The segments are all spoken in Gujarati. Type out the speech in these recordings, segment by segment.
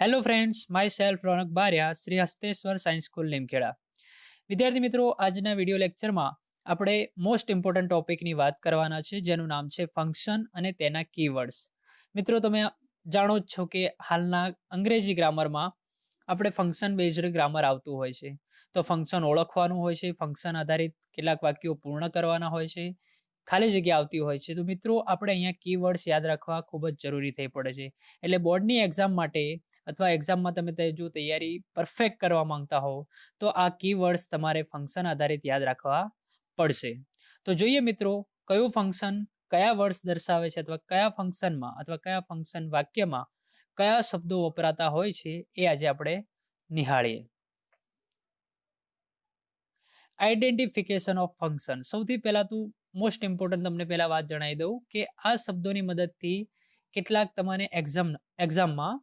Hello friends, myself Ronak Baria, Shri Hasteshwar science school Limkheda. વિદ્યાર્થી મિત્રો, આજના વિડીયો લેક્ચરમાં આપણે મોસ્ટ ઇમ્પોર્ટન્ટ ટોપિકની વાત કરવાના છે, જેનું નામ છે ફંક્શન અને તેના કીવર્ડ્સ. મિત્રો, તમે જાણો જ છો કે હાલના અંગ્રેજી ગ્રામરમાં આપણે ફંક્શન બેઝડ ગ્રામર આવતું હોય છે. તો ફંક્શન ઓળખવાનું હોય છે, ફંક્શન આધારિત કેટલાક વાક્યો પૂર્ણ કરવાના હોય છે, ખાલી જગ્યા આવતી હોય છે. તો મિત્રો, આપણે અહીંયા કીવર્ડ્સ યાદ રાખવા ખૂબ જ જરૂરી થઈ પડે છે. એટલે બોર્ડની એક્ઝામ માટે અથવા એક્ઝામમાં તમે જો તૈયારી પરફેક્ટ કરવા માંગતા હો તો આ કીવર્ડ્સ તમારે ફંક્શન આધારિત યાદ રાખવા પડશે. તો જોઈએ મિત્રો, કયું ફંક્શન કયા વર્ડ્સ દર્શાવે છે, અથવા કયા ફંક્શનમાં અથવા કયા ફંક્શન વાક્યમાં કયા શબ્દો વપરાતા હોય છે, એ આજે આપણે નિહાળીએ. Identification of function. સૌથી પહેલા તો મોસ્ટ ઇમ્પોર્ટન્ટ તમને પહેલા વાત જણાવી દઉં કે આ શબ્દોની મદદથી કેટલાક તમારે એક્ઝામમાં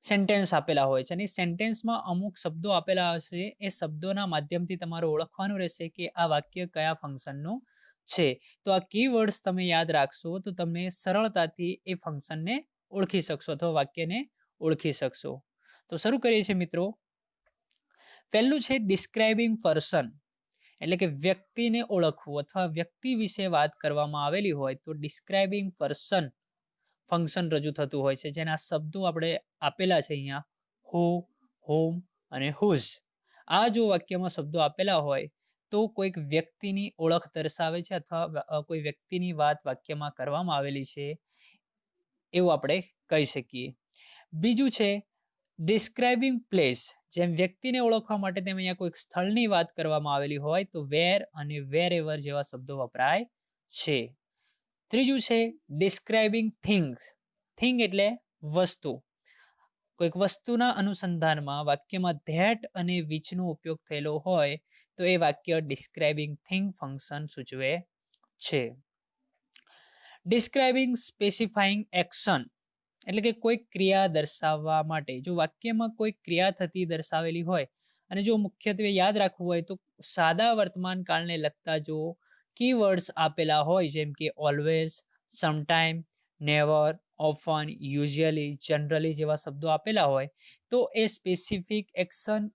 સેન્ટેન્સ આપેલા હોય છે, અને સેન્ટેન્સમાં અમુક શબ્દો આપેલા હશે. એ શબ્દોના માધ્યમથી તમારે ઓળખવાનું રહેશે કે આ વાક્ય કયા ફંક્શનનું છે. તો આ કીવર્ડ્સ તમે યાદ રાખશો તો તમે સરળતાથી એ ફંક્શનને ઓળખી શકશો અથવા વાક્યને ઓળખી શકશો. તો શરૂ કરીએ છીએ મિત્રો. પહેલું છે ડિસ્ક્રાઇબિંગ પર્સન, એટલે કે વ્યક્તિને ઓળખવું અથવા વ્યક્તિ વિશે વાત કરવામાં આવેલી હોય તો ડિસ્ક્રાઇબિંગ પર્સન ફંક્શન રજૂ થતું હોય છે, જેના શબ્દો આપણે આપેલા છે અહીંયા, હુ, હોમ અને હુઝ. આ જો વાક્યમાં શબ્દો આપેલા હોય તો કોઈક વ્યક્તિની ઓળખ દર્શાવે છે અથવા કોઈ વ્યક્તિની વાત વાક્યમાં કરવામાં આવેલી છે એવું આપણે કહી શકીએ. બીજું છે ડિસ્ક્રાઇબિંગ પ્લેસ. જેમ વ્યક્તિને ઓળખવા માટે તેમ અહીંયા કોઈક સ્થળની વાત કરવામાં આવેલી હોય તો વેર અને વેર એવર જેવા શબ્દો વપરાય છે. ત્રીજું છે ડિસ્ક્રાઇબિંગ થિંગ્સ. થિંગ એટલે વસ્તુ. કોઈક વસ્તુના અનુસંધાનમાં વાક્યમાં ધેટ અને વિચનો ઉપયોગ થયેલો હોય તો એ વાક્ય ડિસ્ક્રાઇબિંગ થિંગ ફંક્શન સૂચવે છે. ડિસ્ક્રાઇબિંગ સ્પેસિફાઈંગ એક્શન, એટલે કે કોઈ ક્રિયા દર્શાવવા માટે જો વાક્યમાં કોઈ ક્રિયા થતી દર્શાવેલી હોય, અને જો મુખ્યત્વે યાદ રાખવું હોય તો સાદા વર્તમાન કાળને લગતા જો કીવર્ડ્સ આપેલા હોય, જેમ કે always, sometime, never, often, usually, generally જેવા શબ્દો આપેલા હોય તો એ સ્પેસિફિક એક્શન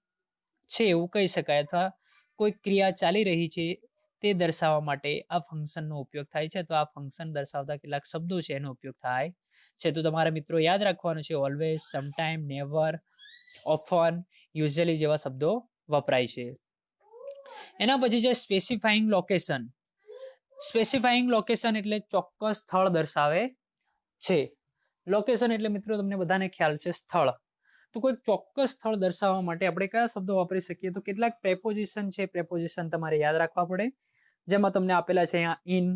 છે એવું કહી શકાય, અથવા કોઈ ક્રિયા ચાલી રહી છે તે દર્શાવવા માટે આ ફંક્શનનો ઉપયોગ થાય છે, અથવા આ ફંક્શન દર્શાવતા કેટલાક શબ્દો છે એનો ઉપયોગ થાય છે. તો તમારા મિત્રો યાદ રાખવાનું છે always, sometime, never, often, usually જેવા શબ્દો વપરાય છે. એના પછી છે સ્પેસિફાઈંગ લોકેશન. સ્પેસિફાઈંગ લોકેશન એટલે ચોક્કસ સ્થળ દર્શાવે છે. લોકેશન એટલે મિત્રો તમને બધાને ખ્યાલ છે સ્થળ. તો કોઈ ચોક્કસ સ્થળ દર્શાવવા માટે આપણે કયા શબ્દો વાપરી શકીએ? તો કેટલાક પ્રેપોઝિશન છે, પ્રેપોઝિશન તમારે યાદ રાખવા પડે, જેમાં તમને આપેલા છે અહીંયા in,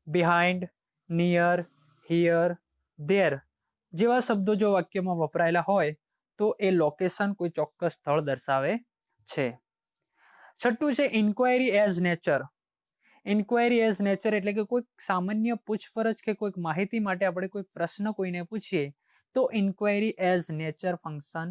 behind, near, here, there જેવા શબ્દો જો વાક્યમાં વપરાયેલા હોય તો એ લોકેશન કોઈ ચોક્કસ સ્થળ દર્શાવે છે. છઠ્ઠું છે inquiry as nature. Inquiry as nature એટલે કે કોઈક સામાન્ય પૂછપરછ કે કોઈક માહિતી માટે આપણે કોઈક પ્રશ્ન કોઈને પૂછીએ તો ઇન્ક્વાયરી એઝ નેચર ફંક્શન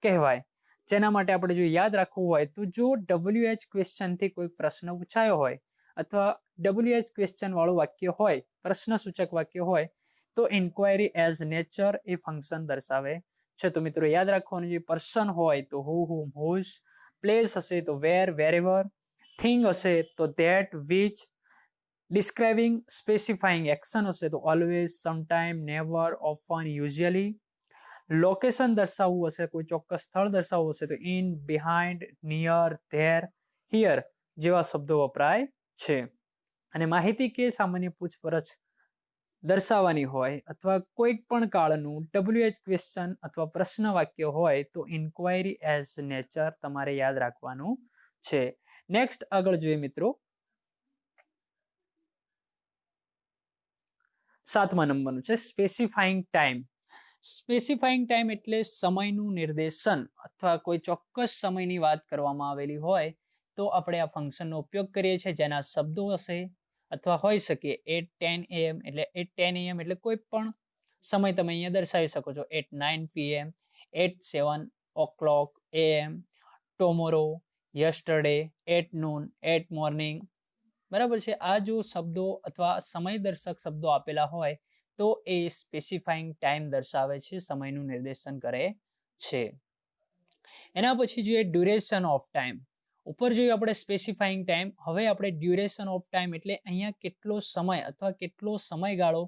કહેવાય. જેના માટે આપણે જો યાદ રાખવું હોય તો જો WH ક્વેશ્ચનથી કોઈ પ્રશ્ન પૂછાયો હોય અથવા WH ક્વેશ્ચન વાળું વાક્ય હોય, પ્રશ્ન સૂચક વાક્ય હોય તો ઇન્ક્વાયરી એઝ નેચર એ ફંક્શન દર્શાવે છે. તો મિત્રો યાદ રાખવાનું, જે પર્સન હોય તો હુ, હુમ, હુઝ, પ્લેસ હશે તો વેર, વેરેવર, થિંગ હશે તો that, which, describing specifying action હશે તો always, sometime, never, often, usually, location દર્શાવવું હશે, કોઈ ચોક્કસ સ્થળ દર્શાવવું હશે તો in, behind, near, there, here જેવા શબ્દો વપરાય છે. અને માહિતી કે સામાન્ય પૂછપરછ દર્શાવવાની હોય અથવા કોઈક પણ કાળનું WH ક્વેશ્ચન અથવા પ્રશ્ન વાક્ય હોય તો ઇન્ક્વાયરી એઝ નેચર તમારે યાદ રાખવાનું છે. નેક્સ્ટ આગળ જોઈએ મિત્રો, 7મા નંબરનું છે સ્પેસિફાઈંગ ટાઈમ. સ્પેસિફાઈંગ ટાઈમ એટલે સમયનું નિર્દેશન, અથવા કોઈ ચોક્કસ સમયની વાત કરવામાં આવેલી હોય તો આપણે આ ફંક્શનનો ઉપયોગ કરીએ છીએ, જેના શબ્દો હશે અથવા હોઈ શકે 8:10 AM એટલે 8:10 AM એટલે કોઈ પણ સમય તમે અહીંયા દર્શાવી શકો છો. 8:09 PM, 8:07 AM, tomorrow, yesterday, 8 noon, 8 morning. બરાબર છે. આ જો શબ્દો અથવા સમય દર્શક શબ્દો આપેલા હોય તો એ સ્પેસિફાઈંગ ટાઈમ દર્શાવે છે, સમયનું નિર્દેશન કરે છે. એના પછી જોઈએ ડ્યુરેશન ઓફ ટાઈમ. ઉપર જોઈએ આપણે સ્પેસિફાઈંગ ટાઈમ. હવે આપણે ડ્યુરેશન ઓફ ટાઈમ એટલે અહીંયા કેટલો સમય અથવા કેટલો સમયગાળો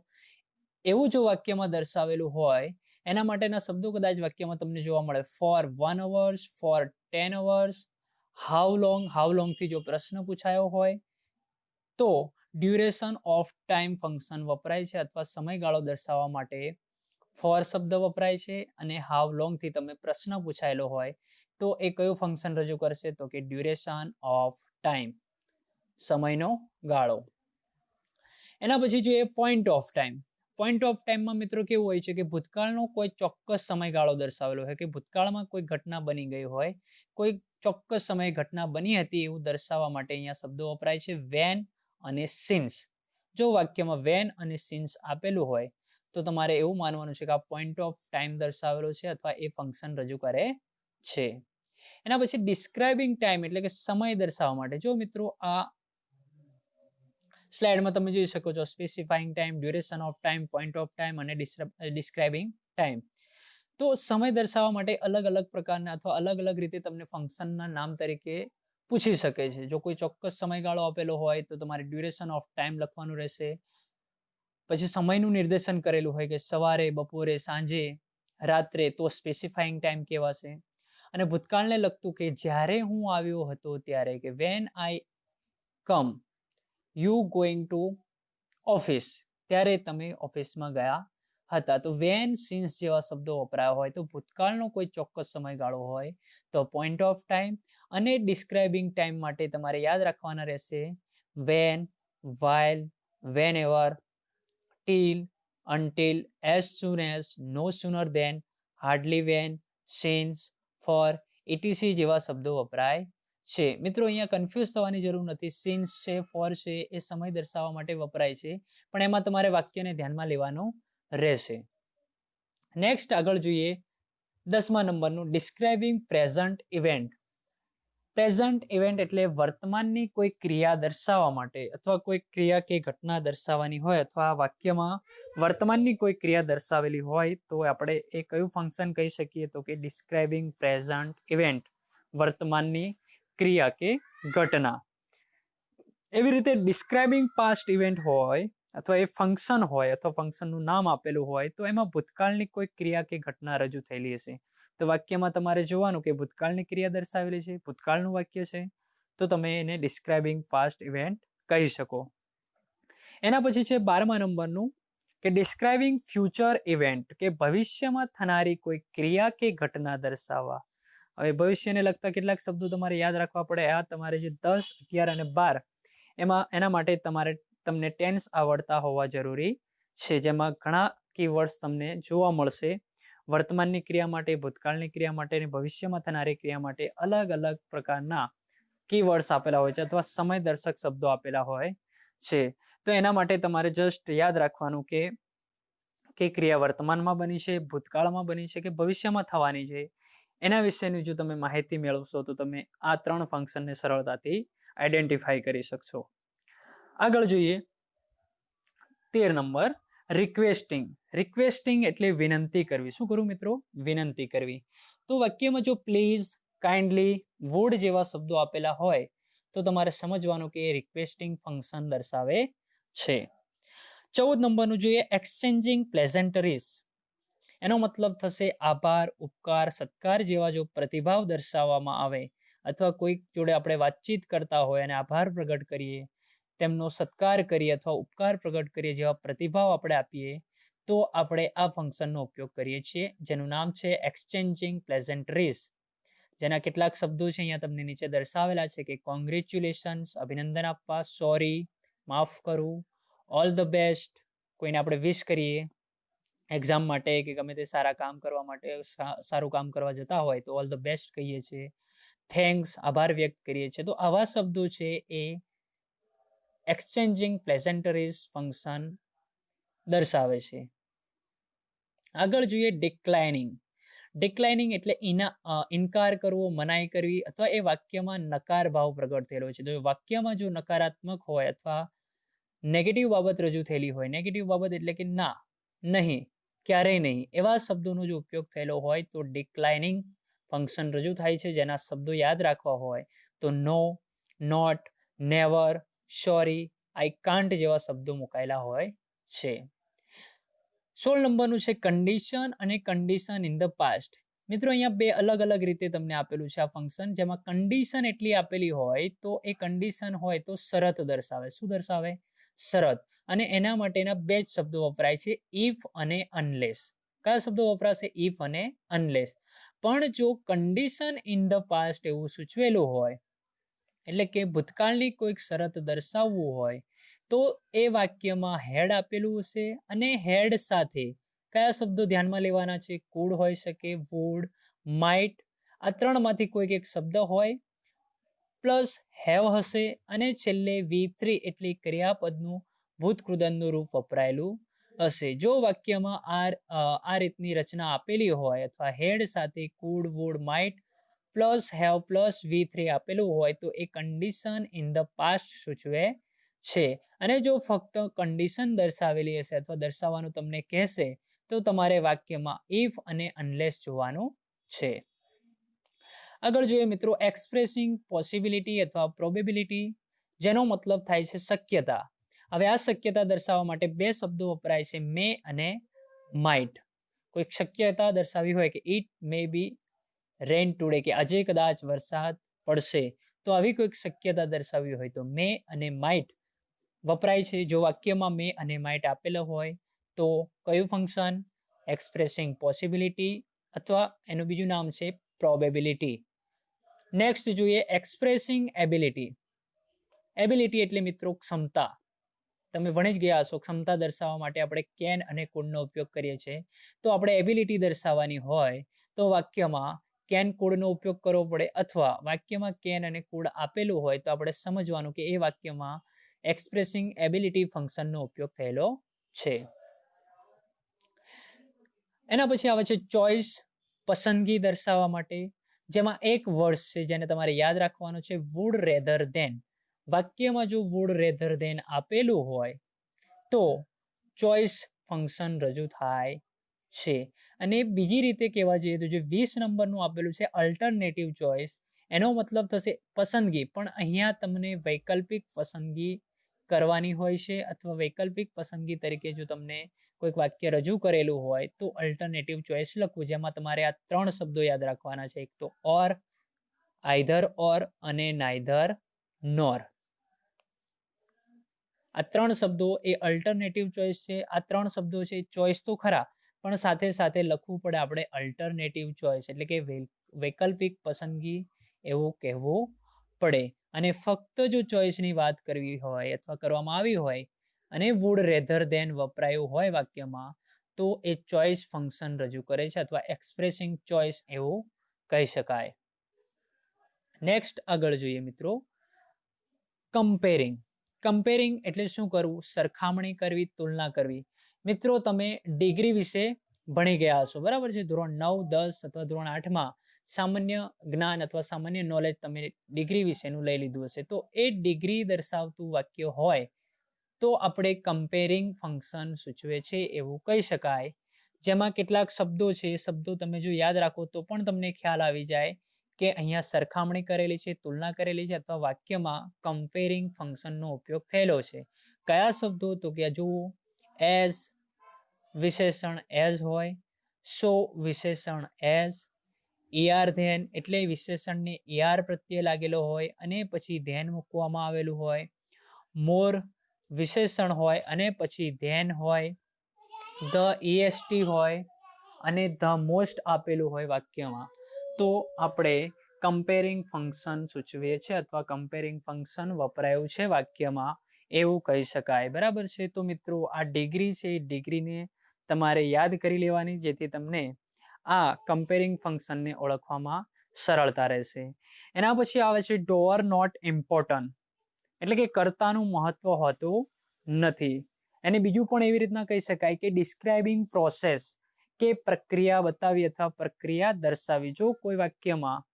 એવું જો વાક્યમાં દર્શાવેલું હોય એના માટેના શબ્દો કદાચ વાક્યમાં તમને જોવા મળે. For 1 hours, for 10 hours, how long થી જો પ્રશ્ન પૂછાયો હોય તો ડ્યુરેશન ઓફ ટાઈમ ફંક્શન વપરાય છે અથવા સમયગાળો દર્શાવવા માટે ફોર શબ્દ વપરાય છે. અને હાઉ લોંગ થી તમે પ્રશ્ન પૂછાયેલો હોય તો એ કયું ફંક્શન રજૂ કરશે તો કે ડ્યુરેશન ઓફ ટાઈમ, સમયનો ગાળો. એના પછી જોઈએ point of time. Point of ટાઈમમાં મિત્રો કેવું હોય છે કે ભૂતકાળનો કોઈ ચોક્કસ સમયગાળો દર્શાવેલો હોય કે ભૂતકાળમાં કોઈ ઘટના બની ગઈ હોય, કોઈ ચોક્કસ સમયે ઘટના બની હતી એવું દર્શાવવા માટે અહીંયા શબ્દો વપરાય છે વેન અને સિન્સ. જો વાક્યમાં વેન અને સિન્સ આપેલું હોય તો તમારે એવું માનવાનું છે કે આ પોઈન્ટ ઓફ ટાઈમ દર્શાવેલો છે અથવા એ ફંક્શન રજૂ કરે છે. એના પછી ડિસ્ક્રાઇબિંગ ટાઈમ એટલે કે સમય દર્શાવવા માટે. જો મિત્રો આ સ્લાઇડમાં તમે જોઈ શકો છો specifying time, duration of time, point of time અને ડિસ્ક્રાઇબિંગ ટાઈમ. તો સમય દર્શાવવા માટે અલગ અલગ પ્રકારના અથવા અલગ અલગ રીતે તમને ફંક્શનના નામ તરીકે પૂછી શકે છે. જો કોઈ ચોક્કસ સમયગાળો આપેલો હોય તો તમારે ડ્યુરેશન ઓફ ટાઈમ લખવાનું રહેશે. પછી સમયનું નિર્દેશન કરેલું હોય કે સવારે, બપોરે, સાંજે, રાત્રે તો સ્પેસિફાઈંગ ટાઈમ કહેવાશે. અને ભૂતકાળને લગતું કે જ્યારે હું આવ્યો હતો ત્યારે કે when I come you going to office, ત્યારે તમે ઓફિસમાં ગયા હતા. તો વેન, સિન્સ જેવા શબ્દો વપરાયા હોય તો ભૂતકાળનો કોઈ ચોક્કસ સમયગાળો હોય તો પોઈન્ટ ઓફ ટાઈમ. અને ડિસ્ક્રાઇબિંગ ટાઈમ માટે તમારે યાદ રાખવાના રહેશે when, while, whenever, till, until, as soon as, no sooner than, hardly when, since, for, etc જેવા શબ્દો વપરાય છે. મિત્રો અહીંયા કન્ફ્યુઝ થવાની જરૂર નથી. સિન્સ છે, ફોર છે એ સમય દર્શાવવા માટે વપરાય છે પણ એમાં તમારે વાક્યને ધ્યાનમાં લેવાનું રહેશે. નેક્સ્ટ આગળ જોઈએ 10મા નંબરનું describing present event. Present event એટલે વર્તમાનની કોઈ ક્રિયા દર્શાવવા માટે અથવા કોઈ ક્રિયા કે ઘટના દર્શાવવાની હોય અથવા વાક્યમાં વર્તમાનની કોઈ ક્રિયા દર્શાવેલી હોય તો આપણે એ કયું ફંક્શન કહી શકીએ તો કે ડિસ્ક્રાઇબિંગ પ્રેઝન્ટ ઇવેન્ટ, વર્તમાનની ક્રિયા કે ઘટના. એવી રીતે ડિસ્ક્રાઇબિંગ પાસ્ટ ઇવેન્ટ હોય અથવા એ ફંક્શન હોય અથવા ફંક્શનનું નામ આપેલું હોય તો એમાં ભૂતકાળની કોઈ ક્રિયા કે ઘટના રજૂ થયેલી હશે. તો વાક્યમાં તમારે જોવાનું કે ભૂતકાળની ક્રિયા દર્શાવેલી છે, ભૂતકાળનું વાક્ય છે તો તમે એને ડિસ્ક્રાઇબિંગ પાસ્ટ ઇવેન્ટ કહી શકો. એના પછી છે 12મા નંબરનું કે ડિસ્ક્રાઇબિંગ ફ્યુચર ઇવેન્ટ કે ભવિષ્યમાં થનારી કોઈ ક્રિયા કે ઘટના દર્શાવવા. હવે ભવિષ્યને લગતા કેટલાક શબ્દો તમારે યાદ રાખવા પડે. આ તમારે જે 10, 11 અને 12 એના માટે તમને ટેન્સ આવડતા હોવા જરૂરી છે, જેમાં ઘણા કીવર્ડ્સ તમને જોવા મળશે. વર્તમાનની ક્રિયા માટે, ભૂતકાળની ક્રિયા માટે અને ભવિષ્યમાં થનારી ક્રિયા માટે અલગ અલગ પ્રકારના કીવર્ડ્સ આપેલા હોય છે અથવા સમયદર્શક શબ્દો આપેલા હોય છે. તો એના માટે તમારે જસ્ટ યાદ રાખવાનું કે ક્રિયા વર્તમાનમાં બની છે, ભૂતકાળમાં બની છે કે ભવિષ્યમાં થવાની છે. એના વિશેની જો તમે માહિતી મેળવશો તો તમે આ 3 ફંક્શનને સરળતાથી આઈડેન્ટિફાઈ કરી શકશો. આગળ જોઈએ 13 નંબર રિક્વેસ્ટિંગ. રિક્વેસ્ટિંગ એટલે વિનંતી કરવી. શું કરું મિત્રો? વિનંતી કરવી. તો વાક્યમાં જો પ્લીઝ, કાઇન્ડલી, વુડ જેવા શબ્દો આપેલા હોય તો તમારે સમજવાનું કે એ રિક્વેસ્ટિંગ ફંક્શન દર્શાવે છે. 14 નંબરનું જોઈએ એક્સચેન્જિંગ પ્લેઝન્ટરીઝ. એનો મતલબ થશે આભાર, ઉપકાર, સત્કાર જેવા જો પ્રતિભાવ દર્શાવવામાં આવે અથવા કોઈક જોડે આપણે વાતચીત કરતા હોય અને આભાર પ્રગટ કરીએ, તેમનો સત્કાર કરીએ અથવા ઉપકાર પ્રગટ કરીએ જેવા પ્રતિભાવ આપણે આપીએ તો આપણે આ ફંક્શનનો ઉપયોગ કરીએ છીએ જેનું નામ છે એક્સચેન્જિંગ પ્લેઝન્ટરીઝ. જેના કેટલાક શબ્દો છે અહીંયા તમને નીચે દર્શાવેલા છે કે કોંગ્રેચ્યુલેશન્સ, અભિનંદન આપવા, સોરી, માફ કરવું, ઓલ ધ બેસ્ટ, કોઈને આપણે વિશ કરીએ એક્ઝામ માટે કે ગમે તે સારા કામ કરવા માટે, સારું કામ કરવા જતા હોય તો ઓલ ધ બેસ્ટ કહીએ છીએ, થેન્ક્સ, આભાર વ્યક્ત કરીએ છીએ. તો આવા શબ્દો છે એ એક્સચેન્જિંગ પ્લેઝન્ટરીઝ ફંક્શન દર્શાવે છે. આગળ જોઈએ ડિક્લાઇનિંગ. ડિક્લાઇનિંગ એટલે ઇનકાર કરવો, મનાઈ કરવી અથવા એ વાક્યમાં નકાર ભાવ પ્રગટ થયેલો છે. તો વાક્યમાં જો નકારાત્મક હોય અથવા નેગેટિવ બાબત રજૂ થયેલી હોય, નેગેટિવ બાબત એટલે કે ના, નહીં, ક્યારેય નહીં એવા શબ્દોનો જો ઉપયોગ થયેલો હોય તો ડિક્લાઇનિંગ ફંક્શન રજૂ થાય છે. જેના શબ્દો યાદ રાખવા હોય તો no, not, never, sorry, I can't જેવા શબ્દો મુકાયેલા હોય છે. 16 નંબરનું છે કન્ડિશન અને કન્ડિશન ઇન ધ પાસ્ટ. મિત્રો અહીંયા બે અલગ અલગ રીતે તમને આપેલું છે આ ફંક્શન, જેમાં કન્ડિશન એટલી આપેલી હોય તો એ કન્ડિશન હોય તો શરત દર્શાવે. શું દર્શાવે? શરત. અને એના માટેના બે જ શબ્દો વપરાય છે, ઇફ અને અનલેસ. કયા શબ્દો વપરાશે? ઇફ અને અનલેસ. પણ જો કન્ડિશન ઇન ધ પાસ્ટ એવું સૂચવેલું હોય, એટલે કે ભૂતકાળની કોઈક શરત દર્શાવવું હોય, તો એ વાક્યમાં હેડ આપેલું હશે અને હેડ સાથે કયા શબ્દો ધ્યાનમાં લેવાના છે? કુડ હોઈ શકે, વુડ, માઇટ, આ ત્રણમાંથી કોઈક એક શબ્દ હોય, પ્લસ હેવ હશે અને છેલ્લે V3 એટલે ક્રિયાપદનું ભૂતકૃદનનું રૂપ વપરાયેલું હશે. જો વાક્યમાં આ રીતની રચના આપેલી હોય અથવા હેડ સાથે could, would, might plus have plus V3 આપેલું હોય તો એ કન્ડિશન ઇન ધ પાસ્ટ સૂચવે છે. અને જો ફક્ત કન્ડિશન દર્શાવેલી હશે અથવા દર્શાવવાનું તમને કહેશે તો તમારે વાક્યમાં ઇફ અને અનલેસ જોવાનું છે. આગળ જોઈએ મિત્રો એક્સપ્રેસિંગ પોસિબિલિટી અથવા પ્રોબેબિલિટી, જેનો મતલબ થાય છે શક્યતા. હવે આ શક્યતા દર્શાવવા માટે બે શબ્દો વપરાય છે, મે અને માઇટ. કોઈક શક્યતા દર્શાવી હોય કે it may B rain today, કે આજે કદાચ વરસાદ પડશે, તો આવી કોઈક શક્યતા દર્શાવી હોય તો મે અને માઇટ વપરાય છે. જો વાક્યમાં મે અને માઇટ આપેલો હોય તો કયું ફંક્શન? એક્સપ્રેસિંગ પોસિબિલિટી અથવા એનું બીજું નામ છે પ્રોબેબિલિટી. નેક્સ્ટ જોઈએ એક્સપ્રેસિંગ એબિલિટી. એબિલિટી એટલે મિત્રો ક્ષમતા. તમે ભણી જ ગયા હશો, ક્ષમતા દર્શાવવા માટે આપણે કેન અને કુડનો ઉપયોગ કરીએ છીએ. તો આપણે એબિલિટી દર્શાવવાની હોય તો વાક્યમાં કેન કુડનો ઉપયોગ કરવો પડે, અથવા વાક્યમાં કેન અને કુડ આપેલું હોય તો આપણે સમજવાનું કે એ વાક્યમાં એક્સપ્રેસિંગ એબિલિટી ફંક્શનનો ઉપયોગ થયેલો છે. એના પછી આવે છે ચોઇસ, પસંદગી દર્શાવવા માટે, જેમાં એક વર્ડ છે જેને તમારે યાદ રાખવાનું છે, વુડ રેધર ધેન. વાક્યમાં જો વુડ રેધર ધેન આપેલું હોય તો ચોઇસ ફંક્શન રજૂ થાય છે. અને બીજી રીતે કહેવા જઈએ તો જે 20 નંબરનું આપેલું છે અલ્ટરનેટિવ ચોઇસ, એનો મતલબ થશે પસંદગી, પણ અહીંયા તમને વૈકલ્પિક પસંદગી કરવાની હોય છે, અથવા વૈકલ્પિક પસંદગી તરીકે જો તમને કોઈક વાક્ય રજૂ કરેલું હોય તો અલ્ટરનેટિવ ચોઇસ લખવું, જેમાં તમારે આ ત્રણ શબ્દો યાદ રાખવાના છે, એક તો ઓર, આઈધર ઓર અને નાઈધર નોર. આ ત્રણ શબ્દો એ અલ્ટરનેટિવ ચોઇસ છે. આ ત્રણ શબ્દો છે ચોઇસ તો ખરા, પણ સાથે સાથે લખવું પડે આપણે અલ્ટરનેટિવ ચોઇસ, એટલે કે વૈકલ્પિક પસંદગી એવું કહેવું પડે. અને ફક્ત જો ચોઇસની વાત કરવી હોય અથવા કરવામાં આવી હોય અને વુડ રેધર ધેન વપરાયું હોય વાક્યમાં તો એ ચોઇસ ફંક્શન રજૂ કરે છે, અથવા એક્સપ્રેસિંગ ચોઇસ એવું કહી શકાય. નેક્સ્ટ આગળ જોઈએ મિત્રો કમ્પેરિંગ. કમ્પેરિંગ એટલે શું કરવું? સરખામણી કરવી, તુલના કરવી. મિત્રો તમે ડિગ્રી વિશે ભણી ગયા હશો, બરાબર છે? ધોરણ 9, 10 અથવા ધોરણ 8માં સામાન્ય જ્ઞાન અથવા સામાન્ય નોલેજ તમે ડિગ્રી વિશેનું લઈ લીધું હશે. તો એ ડિગ્રી દર્શાવતું વાક્ય હોય તો આપણે કમ્પેરિંગ ફંક્શન સૂચવે છે એવું કહી શકાય. જેમાં કેટલાક શબ્દો છે, શબ્દો તમે જો યાદ રાખો તો પણ તમને ખ્યાલ આવી જાય કે અહીંયા સરખામણી કરેલી છે, તુલના કરેલી છે, અથવા વાક્યમાં કમ્પેરિંગ ફંક્શનનો ઉપયોગ થયેલો છે. કયા શબ્દો? તો કે જુઓ, એઝ વિશેષણ એઝ હોય, સો વિશેષણ એઝ, ER ધેન એટલે વિશેષણને ER પ્રત્યે લાગેલો હોય અને પછી ધેન મૂકવામાં આવેલું હોય, મોર વિશેષણ હોય અને પછી ધેન હોય, ધ EST હોય અને ધ મોસ્ટ આપેલું હોય વાક્યમાં, તો આપણે કમ્પેરિંગ ફંક્શન સૂચવીએ છીએ અથવા કમ્પેરિંગ ફંક્શન વપરાયું છે વાક્યમાં એવું કહી શકાય, બરાબર છે? તો મિત્રો આ ડિગ્રી છે, ડિગ્રીને તમારે યાદ કરી લેવાની, જેથી તમને આ કમ્પેરિંગ ફંક્શનને ઓળખવામાં સરળતા રહેશે. એના પછી આવે છે ડોઅર નોટ ઇમ્પોર્ટન્ટ, એટલે કે કર્તાનું મહત્વ હોતું નથી. એને બીજું પણ એવી રીતના કહી શકાય કે ડિસ્ક્રાઇબિંગ પ્રોસેસ, કે પ્રક્રિયા બતાવી અથવા પ્રક્રિયા દર્શાવી. જો કોઈ વાક્યમાં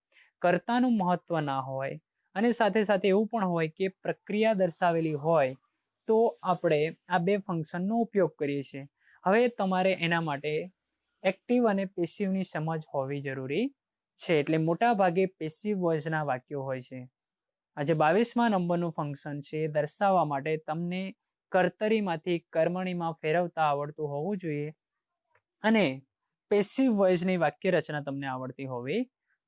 કર્તાનું મહત્વ ના હોય અને સાથે સાથે એવું પણ હોય કે પ્રક્રિયા દર્શાવેલી હોય તો આપણે આ બે ફંક્શનનો ઉપયોગ કરીએ છીએ. હવે તમારે એના માટે એક્ટિવ અને પેસિવની સમજ હોવી જરૂરી છે. એટલે મોટા ભાગે પેસિવ વોઇસના વાક્યો હોય છે. આજે 22મા નંબરનું ફંક્શન છે દર્શાવવા માટે તમને કર્તરીમાંથી કર્મણીમાં ફેરવતા આવડતું હોવું જોઈએ અને પેસિવ વોઇસની વાક્ય રચના તમને આવડતી હોવી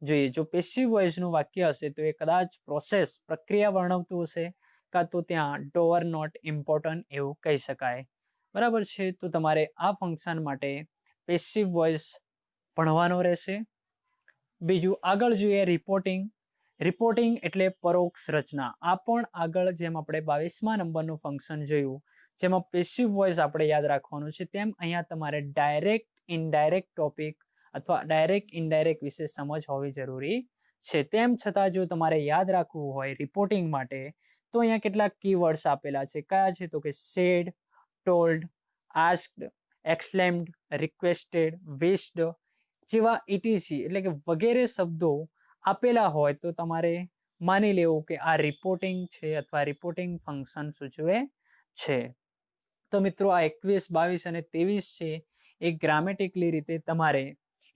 જોઈએ. જો પેસિવ વોઇસનું વાક્ય હશે તો એ કદાચ પ્રોસેસ પ્રક્રિયા વર્ણવતું હશે કાં તો ત્યાં ડોઅર નોટ ઇમ્પોર્ટન્ટ એવું કહી શકાય. બરાબર છે. તો તમારે આ ફંક્શન માટે પેસિવ વોઇસ ભણવાનો રહેશે. બીજું આગળ જોઈએ રિપોર્ટિંગ. રિપોર્ટિંગ એટલે પરોક્ષ રચના. આ પણ આગળ જેમ આપણે 22મા નંબરનું ફંક્શન જોયું જેમાં પેસિવ વોઇસ આપણે યાદ રાખવાનું છે તેમ અહીંયા તમારે ડાયરેક્ટ ઇનડાયરેક્ટ ટોપિક અથવા ડાયરેક્ટ ઇનડાયરેક્ટ વિશે સમજ હોવી જરૂરી છે. તેમ છતાં જો તમારે યાદ રાખવું હોય રિપોર્ટિંગ માટે તો અહીંયા કેટલાક કીવર્ડ્સ આપેલા છે. કયા છે? તો કે said, told, asked, exclaimed, requested, wished જેવા ઇટીસી એટલે કે વગેરે શબ્દો આપેલા હોય તો તમારે માની લેવું કે આ રિપોર્ટિંગ છે અથવા રિપોર્ટિંગ ફંક્શન સૂચવે છે. તો મિત્રો આ 21, 22 અને 23 છે એ ગ્રામેટિકલી રીતે તમારે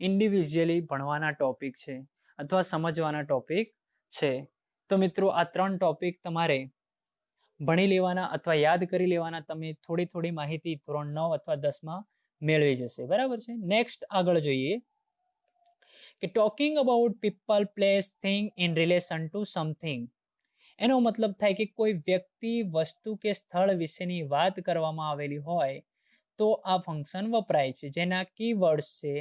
ઇન્ડિવિજ્યુઅલી ભણવાના ટોપિક છે અથવા સમજવાના ટોપિક છે. તો મિત્રો આ 3 ટોપિક તમારે ભણી લેવાના અથવા યાદ કરી લેવાના. તમે થોડી થોડી માહિતી ધોરણ 9 અથવા 10માં મેળવી જશે. બરાબર છે. નેક્સ્ટ આગળ જોઈએ કે talking about people, place, thing in relation to something. એનો મતલબ થાય કે કોઈ વ્યક્તિ, વસ્તુ કે સ્થળ વિશેની વાત કરવામાં આવેલી હોય તો આ ફંક્શન વપરાય છે. જેના કીવર્ડ્સ છે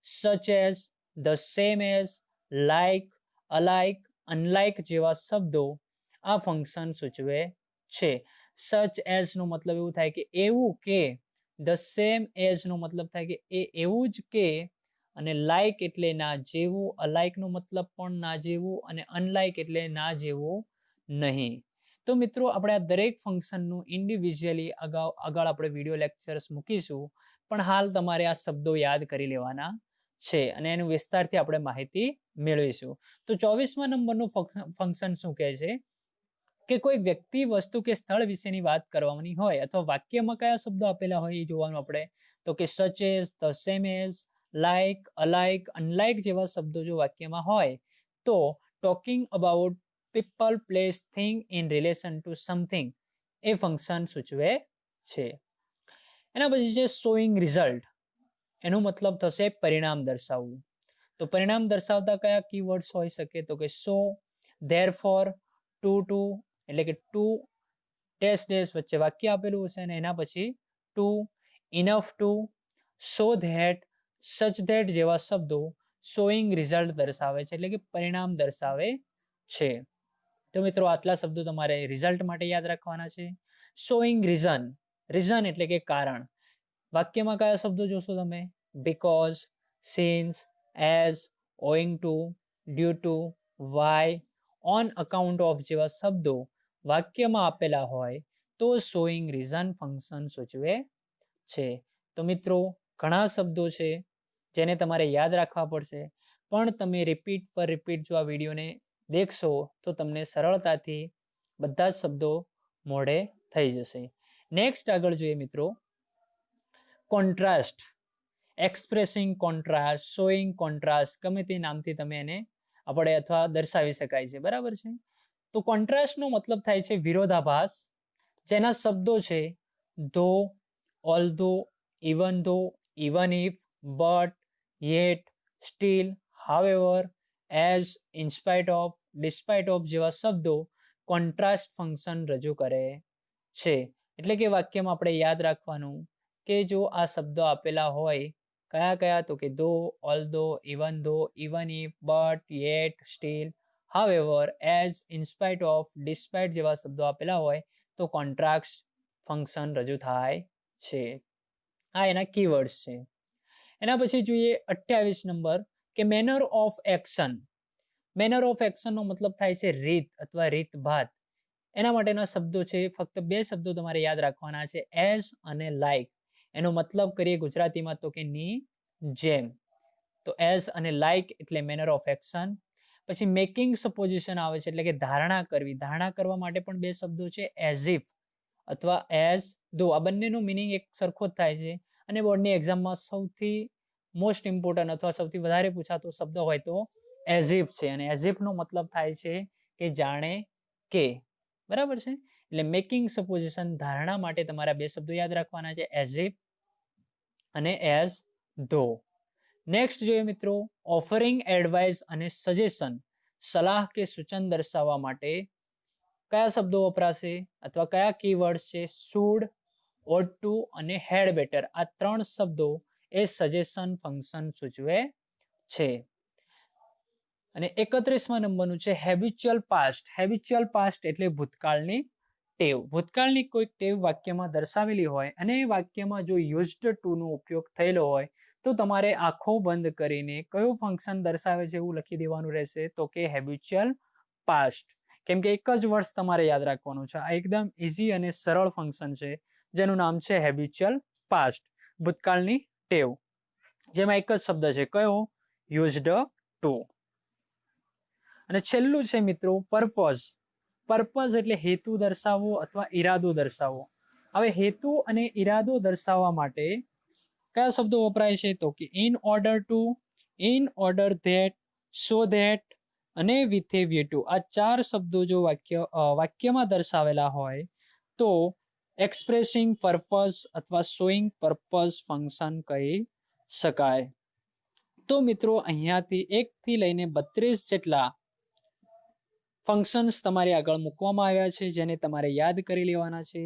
such as, the same as, like, alike, unlike જેવા શબ્દો આ ફંક્શન સૂચવે છે. સચ એઝ નો મતલબ એવું થાય કે એવું કે, ધ સેમ એઝ નો મતલબ થાય કે એ એવું જ કે, અને લાઇક એટલે ના જેવું, અલાઇક નો મતલબ પણ ના જેવું અને અનલાઇક એટલે ના જેવું નહીં. તો મિત્રો આપણે આ દરેક ફંક્શનનું ઇન્ડિવિજ્યુઅલી આગળ આપણે વિડીયો લેક્ચર્સ મૂકીશું પણ હાલ તમારે આ શબ્દો યાદ કરી લેવાના છે અને એનું વિસ્તારથી આપણે માહિતી મેળવીશું. તો 24મા નંબરનું ફંક્શન શું કહે છે કે કોઈ વ્યક્તિ, વસ્તુ કે સ્થળ વિશેની વાત કરવાની હોય અથવા વાક્યમાં કયા શબ્દો આપેલા હોય એ જોવાનું આપણે. તો કે such as, the same as, like, alike, unlike જેવા શબ્દો જો વાક્યમાં હોય તો talking about people, place, thing in relation to something એ ફંક્શન સૂચવે છે. એના પછી છે શોઈંગ રિઝલ્ટ. એનો મતલબ થશે પરિણામ દર્શાવવું. તો પરિણામ દર્શાવતા કયા કીવર્ડ્સ હોઈ શકે? તો કે સો, ધેરફોર, ટુ એટલે કે ટુ ડેશ વચ્ચે વાક્ય આપેલું હશે અને એના પછી to, enough to, so that, such that જેવા શબ્દો શોઈંગ રિઝલ્ટ દર્શાવે છે એટલે કે પરિણામ દર્શાવે છે. તો મિત્રો આટલા શબ્દો તમારે રિઝલ્ટ માટે યાદ રાખવાના છે. Showing reason. રીઝન એટલે કે કારણ. વાક્યમાં કયા શબ્દો જોશો તમે? Because, since, as, owing to, due to, why, on account of જેવા શબ્દો વાક્યમાં આપેલા હોય તો શોઈંગ રીઝન ફંક્શન સૂચવે છે. તો મિત્રો ઘણા શબ્દો છે જેને તમારે યાદ રાખવા પડશે પણ તમે રિપીટ પર રિપીટ જો આ વિડીયોને દેખશો તો તમને સરળતાથી બધા જ શબ્દો મોઢે થઈ જશે. નેક્સ્ટ આગળ જોઈએ મિત્રો contrast. Expressing contrast, showing contrast, ગમે તે નામથી તમે એને આપણે અથવા દર્શાવી શકાય છે. બરાબર છે. તો કોન્ટ્રાસ્ટનો મતલબ થાય છે વિરોધાભાસ, જેના શબ્દો છે though, although, even though, even if, but, yet, still, however, as, in spite of, despite of જેવા શબ્દો કોન્ટ્રાસ્ટ ફંક્શન રજૂ કરે છે. એટલે કે વાક્યમાં આપણે યાદ રાખવાનું કે જો આ શબ્દો આપેલા હોય કયા કયા? તો કે though, although, even if, but, yet, still, however, as, in spite of, despite જેવા શબ્દો આપેલા હોય તો કોન્ટ્રાસ્ટ ફંક્શન રજૂ થાય છે. આ એના કીવર્ડ્સ છે. એના પછી જોઈએ 28 નંબર કે manner of action. Manner of એક્શનનો મતલબ થાય છે રીત અથવા રીતભાત. એના માટેના શબ્દો છે, ફક્ત 2 શબ્દો તમારે યાદ રાખવાના છે, એઝ અને લાઇક. એનો મતલબ કરીએ ગુજરાતીમાં તો કે ની જેમ. તો એઝ અને લાઇક એટલે મેનર ઓફ એક્શન. પછી મેકિંગ સપોઝિશન આવે છે એટલે કે ધારણા કરવી. ધારણા કરવા માટે પણ 2 શબ્દો છે, એઝ ઇફ અથવા એઝ ધો. આ બંનેનો મિનિંગ એક સરખો જ થાય છે અને બોર્ડની એક્ઝામમાં સૌથી મોસ્ટ ઇમ્પોર્ટન્ટ અથવા સૌથી વધારે પૂછાતો શબ્દ હોય તો એઝ ઇફ છે. અને એઝ ઇફ નો મતલબ થાય છે કે જાણે કે. બરાબર છે. એટલે મેકિંગ સપોઝિશન ધારણા માટે તમારા બે શબ્દો યાદ રાખવાના છે, એઝ ઇફ અને એઝ ધો. નેક્સ્ટ જોઈએ મિત્રો, ઓફરિંગ એડવાઇસ અને સજેશન, સલાહ કે સૂચન દર્શાવવા માટે કયા શબ્દો વપરાશે અથવા કયા કીવર્ડ્સ છે? શુડ, ought to અને had better. આ ત્રણ શબ્દો એ સજેશન ફંક્શન સૂચવે છે. અને 31મા નંબરનું છે હેબિચ્યુઅલ પાસ્ટ. હેબિચ્યુઅલ પાસ્ટ એટલે ભૂતકાળની ટેવ. ભૂતકાળની કોઈ ટેવ વાક્યમાં દર્શાવેલી હોય અને એ વાક્યમાં જો યુઝડ ટુ નો ઉપયોગ થયેલો હોય તો તમારે આંખો બંધ કરીને કયું ફંક્શન દર્શાવે છે એવું લખી દેવાનું રહેશે, તો કે હેબિચ્યુઅલ પાસ્ટ. કેમ કે એક જ વર્ષ તમારે યાદ રાખવાનું છે. આ એકદમ ઇઝી અને સરળ ફંક્શન છે જેનું નામ છે હેબિચ્યુઅલ પાસ્ટ, ભૂતકાળની ટેવ, જેમાં એક જ શબ્દ છે કયો? Used to. અને છેલ્લું છે મિત્રો પર્પઝ. પર્પઝ એટલે હેતુ દર્શાવવો અથવા ઈરાદો દર્શાવવો. હવે હેતુ અને ઈરાદો દર્શાવવા માટે કયા શબ્દો વપરાય છે? તો કે in order to, in order that, so that અને વિથ એ વ્યૂ ટુ. આ ચાર શબ્દો જો વાક્યમાં દર્શાવેલા હોય તો એક્સપ્રેસિંગ પર્પઝ અથવા શોઈંગ પર્પઝ ફંક્શન કહી શકાય. તો મિત્રો અહીંયાથી 1 થી લઈને 32 જેટલા ફંક્શન્સ તમારી આગળ મૂકવામાં આવ્યા છે જેને તમારે યાદ કરી લેવાના છે.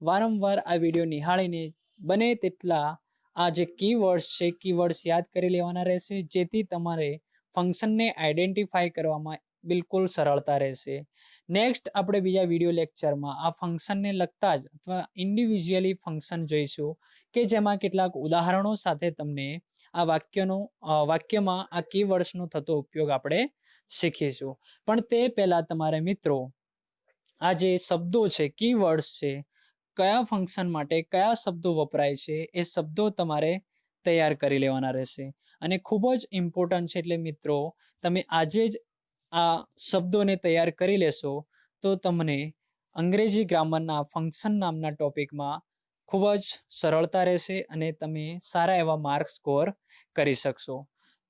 વારંવાર આ વિડીયો નિહાળીને બને તેટલા આ જે કીવર્ડ્સ છે કીવર્ડ્સ યાદ કરી લેવાના રહેશે, જેથી તમારે ફંક્શનને આઈડેન્ટિફાઈ કરવામાં બિલકુલ સરળતા રહેશે. નેક્સ્ટ આપણે બીજા વિડીયો લેક્ચરમાં આ ફંક્શનને લગતા જ અથવા ઇન્ડિવિજ્યુઅલી ફંક્શન જોઈશું કે જેમાં કેટલાક ઉદાહરણો સાથે તમને આ વાક્યમાં આ કીવર્ડ્સનો થતો ઉપયોગ આપણે શીખીશું. પણ તે પહેલા તમારે મિત્રો આ જે શબ્દો છે કીવર્ડ્સ છે, કયા ફંક્શન માટે કયા શબ્દો વપરાય છે એ શબ્દો તમારે તૈયાર કરી લેવાના રહેશે. અને ખૂબ જ ઇમ્પોર્ટન્ટ છે, એટલે મિત્રો તમે આજે જ આ શબ્દોને તૈયાર કરી લેશો તો તમને અંગ્રેજી ગ્રામરના ફંક્શન નામના ટોપિકમાં ખૂબ જ સરળતા રહેશે અને તમે સારા એવા માર્ક સ્કોર કરી શકશો.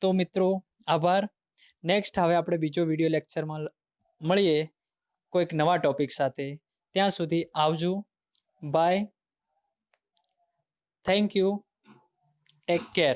તો મિત્રો આભાર. નેક્સ્ટ હવે આપણે બીજો વિડીયો લેક્ચરમાં મળીએ કોઈક નવા ટોપિક સાથે. ત્યાં સુધી આવજો. Bye. Thank you. Take care.